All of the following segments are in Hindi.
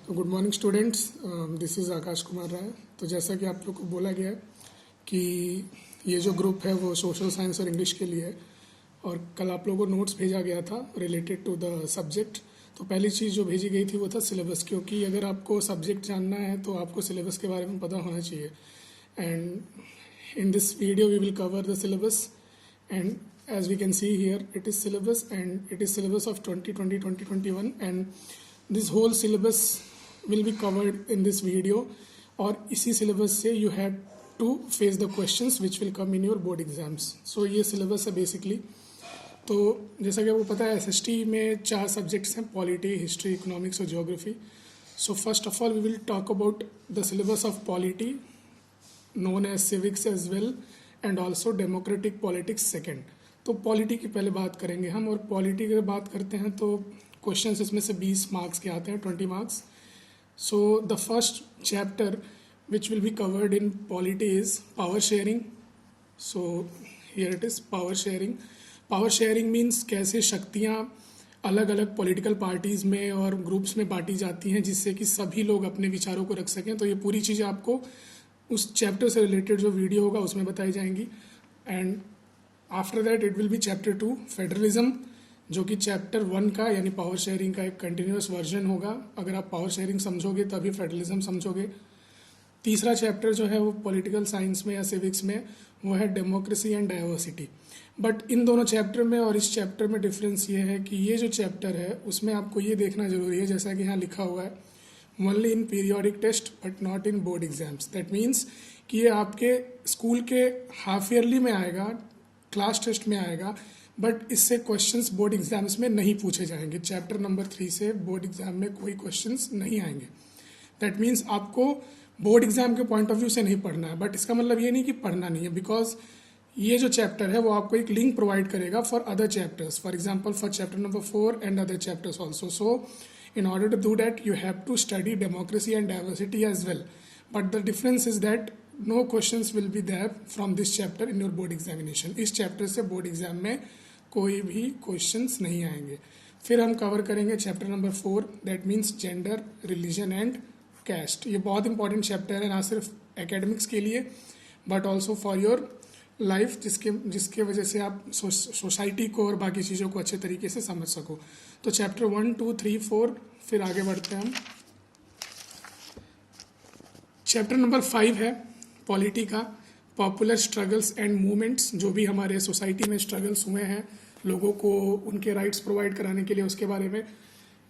Good morning students, this is Aakash Kumar Rai. तो जैसा कि आप लोग को बोला गया है कि ये जो ग्रुप है वो सोशल साइंस और इंग्लिश के लिए है और कल आप लोगों को नोट्स भेजा गया था रिलेटेड टू द सब्जेक्ट। तो पहली चीज़ जो भेजी गई थी वो था सिलेबस, क्योंकि अगर आपको सब्जेक्ट जानना है तो आपको सिलेबस के बारे में पता होना चाहिए। And in this video we will cover the syllabus and as we can see here it is syllabus and it is syllabus of 2020-2021 and this whole syllabus will be covered in this video और इसी syllabus से you have to face the questions which will come in your board exams। so ये syllabus है basically। तो जैसा कि आपको पता है SST में 4 सब्जेक्ट्स हैं, पॉलिटी, हिस्ट्री, इकोनॉमिक्स और geography. So first of all we will talk about the syllabus of polity known as civics as well and also democratic politics second. तो पॉलिटी की पहले बात करेंगे हम, और पॉलिटी की बात करते हैं तो क्वेश्चंस इसमें से 20 मार्क्स के आते हैं, 20 marks. So the first chapter which will be covered in polity is power sharing. So here it is power sharing. Power sharing means कैसे शक्तियाँ अलग अलग पॉलिटिकल पार्टीज़ में और ग्रुप्स में बांटी जाती हैं जिससे कि सभी लोग अपने विचारों को रख सकें। तो ये पूरी चीज़ें आपको उस चैप्टर से रिलेटेड जो वीडियो होगा उसमें बताई जाएंगी। And after that it will B chapter 2 federalism, जो कि चैप्टर 1 का यानी पावर शेयरिंग का एक कंटिन्यूस वर्जन होगा। अगर आप पावर शेयरिंग समझोगे तभी फेडरलिज्म समझोगे। तीसरा चैप्टर जो है वो पॉलिटिकल साइंस में या सिविक्स में वो है democracy and diversity. But in दोनों चैप्टर में और इस चैप्टर में डिफरेंस ये है कि ये जो चैप्टर है उसमें आपको ये देखना जरूरी है, जैसा कि यहाँ लिखा हुआ है, only in periodic test but not in board exams. That means कि ये आपके स्कूल के हाफ ईयरली में आएगा, क्लास टेस्ट में आएगा, बट इससे क्वेश्चंस बोर्ड एग्जाम्स में नहीं पूछे जाएंगे। चैप्टर नंबर 3 से बोर्ड एग्जाम में कोई क्वेश्चंस नहीं आएंगे। दैट मीन्स आपको बोर्ड एग्जाम के पॉइंट ऑफ व्यू से नहीं पढ़ना है, बट इसका मतलब ये नहीं कि पढ़ना नहीं है, बिकॉज ये जो चैप्टर है वो आपको एक लिंक प्रोवाइड करेगा for other chapters, for example for chapter number 4 and other chapters also. So in order to do that you have to study democracy and diversity as well, but the difference is that no questions will be there from this chapter in your board examination। इस चैप्टर से बोर्ड एग्जाम में कोई भी क्वेश्चंस नहीं आएंगे। फिर हम कवर करेंगे chapter number 4, that means gender, religion and caste. ये बहुत इंपॉर्टेंट चैप्टर है, ना सिर्फ एकेडमिक्स के लिए but also for your life, जिसके वजह से आप सोसाइटी को और बाकी चीज़ों को अच्छे तरीके से समझ सको। तो चैप्टर 1, 2, 3, 4 फिर आगे बढ़ते हैं हम। चैप्टर नंबर 5 है पॉलिटी का, पॉपुलर स्ट्रगल्स एंड मूवमेंट्स। जो भी हमारे सोसाइटी में स्ट्रगल्स हुए हैं लोगों को उनके राइट्स प्रोवाइड कराने के लिए, उसके बारे में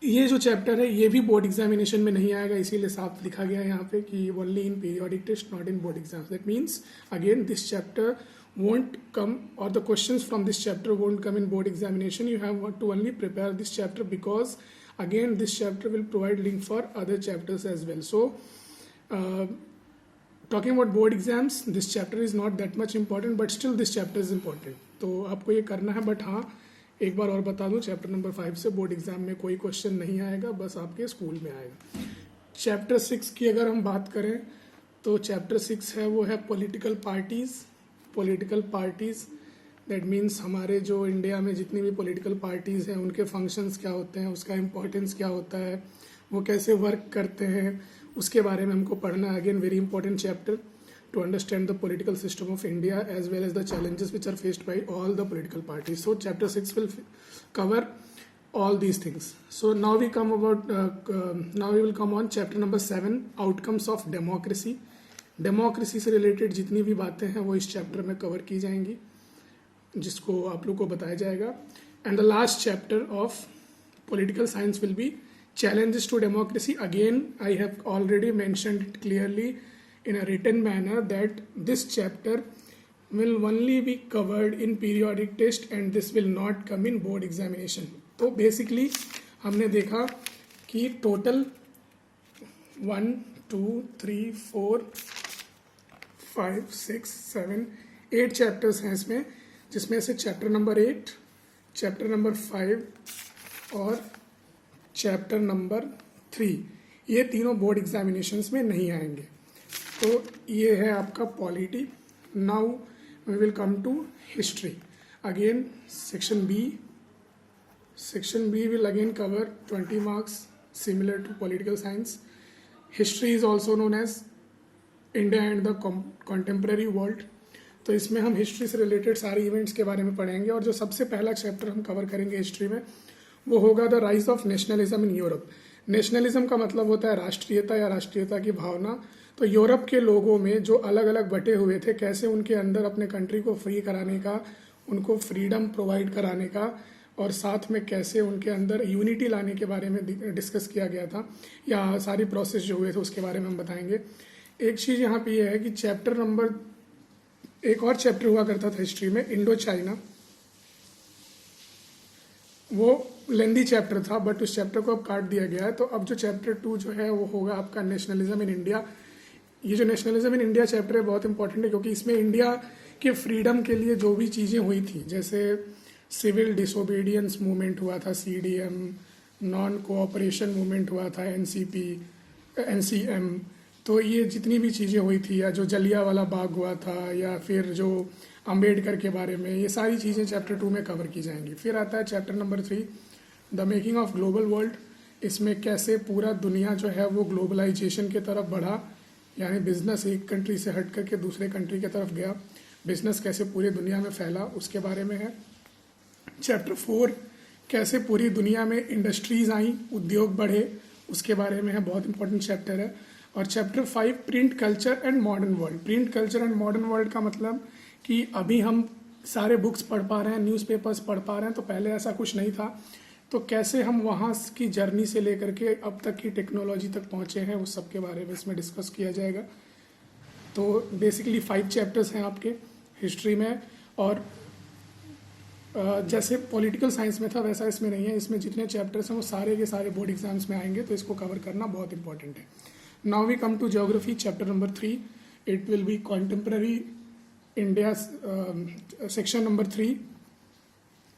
ये जो चैप्टर है ये भी बोर्ड एग्जामिनेशन में नहीं आएगा, इसीलिए साफ लिखा गया है यहाँ पे कि only in periodic test not in board exams. That means again this chapter won't come, or the questions from this chapter won't come in board examination. You have to only prepare this chapter because again this chapter will provide link for other chapters as well. So talking about board exams, this chapter is not that much important but still this chapter is important. तो आपको ये करना है, बट हाँ एक बार और बता दूं, चैप्टर नंबर 5 से बोर्ड एग्जाम में कोई क्वेश्चन नहीं आएगा, बस आपके स्कूल में आएगा। चैप्टर 6 की अगर हम बात करें तो चैप्टर 6 है वो है political parties. Political parties that means हमारे जो इंडिया में जितनी भी पॉलिटिकल पार्टीज़ हैं उनके फंक्शंस क्या होते हैं, उसका इम्पोर्टेंस क्या होता है, वो कैसे वर्क करते हैं, उसके बारे में हमको पढ़ना है। Again very important chapter to understand the political system of India as well as the challenges which are faced by all the political parties. So chapter 6 will cover all these things. So now we will come on chapter number 7, outcomes of democracy। Democracy से रिलेटेड जितनी भी बातें हैं वो इस चैप्टर में कवर की जाएंगी, जिसको आप लोग को बताया जाएगा। And the last chapter of political science will be challenges to democracy. Again I have already mentioned it clearly in a written manner that this chapter will only be covered in periodic test and this will not come in board examination। तो बेसिकली हमने देखा कि टोटल 1, 2, 3, 4, 5, 6, 7, 8 चैप्टर्स हैं इसमें, जिसमें से चैप्टर नंबर 8, चैप्टर नंबर 5 और चैप्टर नंबर 3 ये तीनों बोर्ड एग्जामिनेशंस में नहीं आएंगे। तो ये है आपका polity. Now we will come to history. Again section B will again cover 20 marks, similar to political science. History is also known as India and the contemporary world. तो इसमें हम हिस्ट्री से रिलेटेड सारे इवेंट्स के बारे में पढ़ेंगे और जो सबसे पहला चैप्टर हम कवर करेंगे हिस्ट्री में वो होगा the rise of nationalism in Europe. Nationalism का मतलब होता है राष्ट्रीयता या राष्ट्रीयता की भावना। तो यूरोप के लोगों में जो अलग अलग बटे हुए थे, कैसे उनके अंदर अपने कंट्री को फ्री कराने का, उनको फ्रीडम प्रोवाइड कराने का और साथ में कैसे उनके अंदर यूनिटी लाने के बारे में डिस्कस किया गया था, या सारी प्रोसेस जो हुए थे उसके बारे में हम बताएंगे। एक चीज़ यहाँ पे ये है कि चैप्टर नंबर, एक और चैप्टर हुआ करता था हिस्ट्री में, इंडो चाइना। वो लेंदी चैप्टर था बट उस चैप्टर को अब काट दिया गया है। तो अब जो चैप्टर 2 जो है वो होगा आपका नेशनलिज्म इन इंडिया। ये जो नेशनलिज्म इन इंडिया चैप्टर है बहुत इंपॉर्टेंट है क्योंकि इसमें इंडिया के फ्रीडम के लिए जो भी चीज़ें हुई थी, जैसे सिविल डिसोबीडियंस मूवमेंट हुआ था CDM, नॉन कोऑपरेशन मूवमेंट हुआ था NCP, NCM, तो ये जितनी भी चीज़ें हुई थी, या जो जलियांवाला बाग हुआ था, या फिर जो अम्बेडकर के बारे में, ये सारी चीज़ें चैप्टर 2 में कवर की जाएंगी। फिर आता है chapter number 3, the making of global world. इसमें कैसे पूरा दुनिया जो है वो ग्लोबलाइजेशन की तरफ बढ़ा, यानी बिजनेस एक कंट्री से हट करके दूसरे कंट्री की तरफ गया, बिजनेस कैसे पूरी दुनिया में फैला, उसके बारे में है। चैप्टर 4, कैसे पूरी दुनिया में इंडस्ट्रीज आई, उद्योग बढ़े, उसके बारे में है, बहुत इंपॉर्टेंट चैप्टर है। और chapter 5, print culture and modern world. Print culture and modern world का मतलब कि अभी हम सारे बुक्स पढ़ पा रहे हैं, न्यूज़पेपर्स पढ़ पा रहे हैं, तो पहले ऐसा कुछ नहीं था। तो कैसे हम वहाँ की जर्नी से लेकर के अब तक की टेक्नोलॉजी तक पहुँचे हैं, उस सब के बारे में इसमें डिस्कस किया जाएगा। तो बेसिकली 5 चैप्टर्स हैं आपके हिस्ट्री में। और जैसे पॉलिटिकल साइंस में था वैसा इसमें नहीं है। इसमें जितने चैप्टर्स हैं वो सारे के सारे बोर्ड एग्जाम्स में आएंगे, तो इसको कवर करना बहुत इंपॉर्टेंट है। Now we come to geography, chapter number 3। It will be contemporary India, section number 3,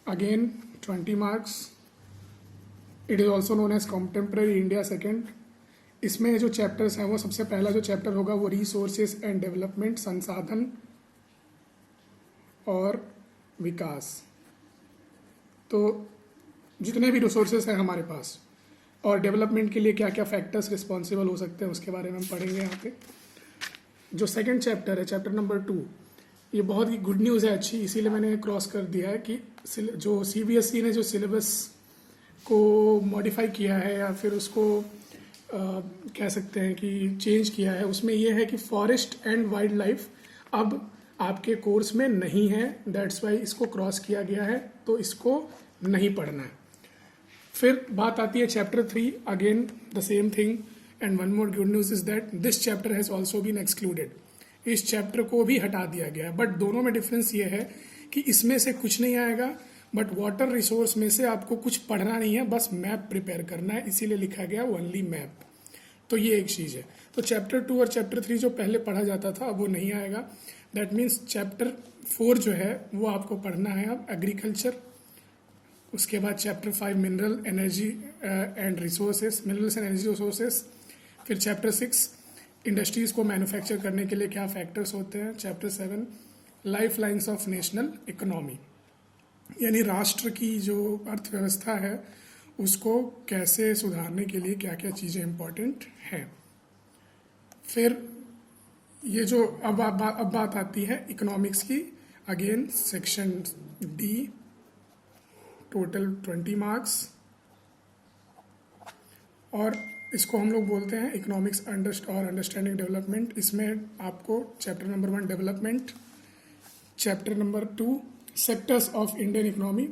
again 20 marks. It is also known as contemporary India second. इसमें जो चैप्टर्स हैं वो सबसे पहला जो चैप्टर होगा वो रिसोर्सेज एंड डेवलपमेंट, संसाधन और विकास। तो जितने भी रिसोर्सेज हैं हमारे पास और डेवलपमेंट के लिए क्या क्या फैक्टर्स रिस्पॉन्सिबल हो सकते हैं उसके बारे में हम पढ़ेंगे यहाँ पे। जो सेकंड चैप्टर है, चैप्टर नंबर 2, ये बहुत ही गुड न्यूज़ है, अच्छी, इसीलिए मैंने क्रॉस कर दिया है कि जो CBSE ने जो सिलेबस को मॉडिफाई किया है या फिर उसको कह सकते हैं कि चेंज किया है, उसमें यह है कि फॉरेस्ट एंड वाइल्ड लाइफ अब आपके कोर्स में नहीं है। दैट्स वाई इसको क्रॉस किया गया है, तो इसको नहीं पढ़ना है। फिर बात आती है chapter 3, again the same thing, and one more good news is that this chapter has also been excluded. इस चैप्टर को भी हटा दिया गया है, बट दोनों में डिफरेंस ये है कि इसमें से कुछ नहीं आएगा, बट वाटर रिसोर्स में से आपको कुछ पढ़ना नहीं है, बस मैप प्रिपेयर करना है, इसीलिए लिखा गया ओनली मैप। तो ये एक चीज़ है। तो चैप्टर 2 और चैप्टर 3 जो पहले पढ़ा जाता था अब वो नहीं आएगा। दैट मीन्स चैप्टर 4 जो है वो आपको पढ़ना है अब एग्रीकल्चर, उसके बाद chapter 5 mineral energy and resources, minerals and energy resources. फिर चैप्टर 6 इंडस्ट्रीज़ को मैन्युफैक्चर करने के लिए क्या फैक्टर्स होते हैं। Chapter 7 life lines of national economy, यानी राष्ट्र की जो अर्थव्यवस्था है उसको कैसे सुधारने के लिए क्या क्या चीज़ें इम्पोर्टेंट हैं। फिर ये जो अब बात आती है इकोनॉमिक्स की, again section D, total 20 marks, और इसको हम लोग बोलते हैं इकोनॉमिक्स और अंडरस्टैंडिंग डेवलपमेंट। इसमें आपको chapter number 1 development, chapter number 2 sectors of Indian economy,